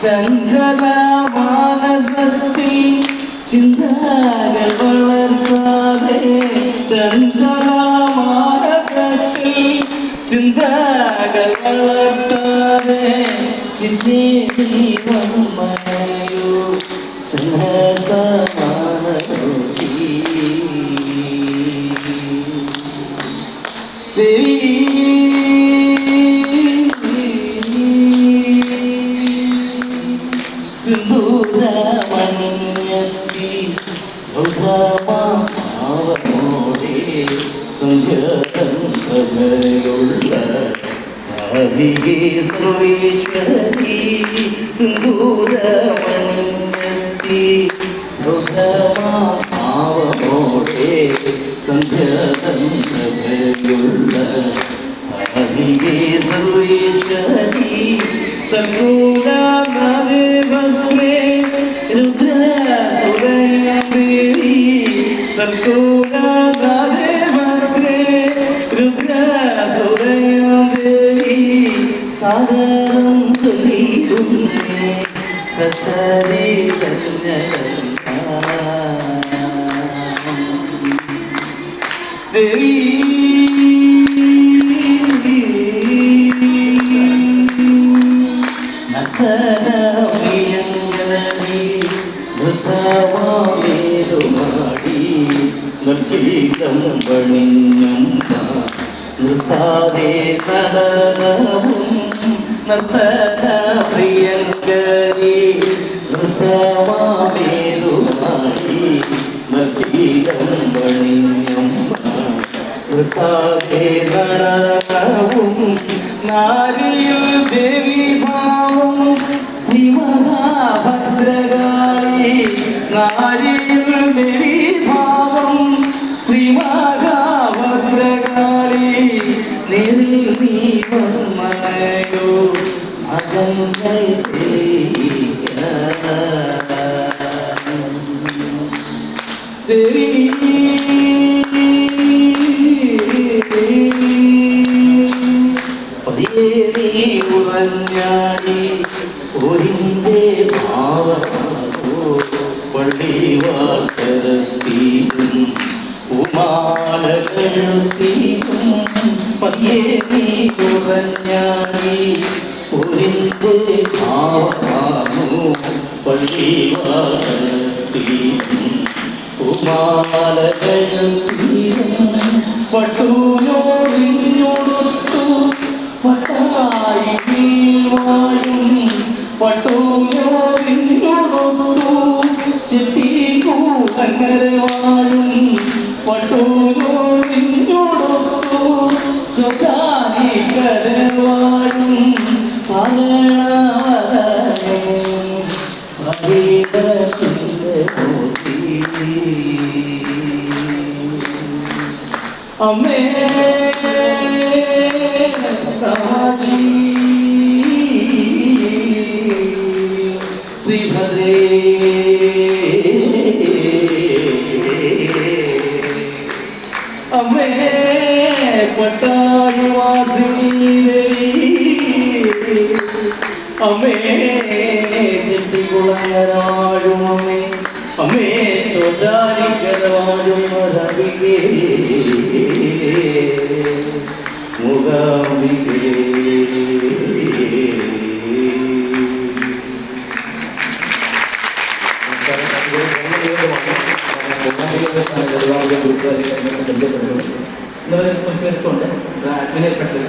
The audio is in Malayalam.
ചഞ്ചല മാനസത്തിൽ ചിന്തകൾ വളർത്താതെ ചഞ്ചല മാനസത്തിൽ ചിന്തകൾ വളർത്താതെ ചിന്തേ ദീപമയോ സഹസമാനോടി ദേവി സിന്ദൂരമണിഞ്ഞത്തി ൗധമാവനോടെ സന്ധ്യതന്ത്രമയുള്ള സാധികേ സർവേശ്വരി സിന്ദൂരമണിഞ്ഞത്തി ൗധമാവനോടെ സന്ധ്യതന്ത്രമയുള്ള സാധികേ സർവേശ്വരി സൽഗുണാനദേ ഭദ്രേ രുദ്ര സുരദേവി സൽഗുണാനദേ ഭദ്രേ രുദ്ര സുരദേവി സാഗരം തുലീരുന്നേ സച്ചരിതജ്ഞ ദേവി നിർജീകം പണിഞ്ഞമ്മ നിർത്താതെ നടനവും നർത്തന പ്രിയങ്കരി നൃത്തമാവേതുമാടി നിർജീകം പണിഞ്ഞമ്മ നിർത്താതെ നടനവും നാരിയിൽ ദേവി ഭാവം ശ്രീമഹാഭദ്രകാളി നാരിയിൽ ദേവി ഭാവം ശ്രീമഹാഭദ്രകാളി നിറിൽ നീവന്മയോ അകങ്ങൾ ദേവി പതിയേറി ഉറഞ്ഞാടി ഒരിന്റെ ഭാവമാകോ പള്ളിവാക്കരത്തിയും ഉമാലകഴുത്തിയും പതിയേറി ഉറഞ്ഞാടി ഒരിന്റെ ഭാവമാകോ പള്ളിവാക്കരത്തിയും ഉമാലകഴുത്തിയും പട്ടൂനോറിഞ്ഞൊടുത്തു പട്ടായി വാഴും പട്ടൂനോറിഞ്ഞൊടുത്തു ചെട്ടിക്കൂട്ടങ്ങര വാഴും പട്ടൂനോറിഞ്ഞൊടുത്തു സ്വകാരിക്കര വാഴും അമ്മേ ശ്രീഭദ്രേ അമ്മേ പട്ടാഴിവാസിനി അമ്മേ ചെട്ടികുളങ്ങരാഴും അമ്മേ അമ്മേ ചോദാരിക്കരവാഴും രവികേ മുഖാംബികേ കുറച്ച് പേർക്കുണ്ട് അഡ്മിനെ പെട്ടെന്ന്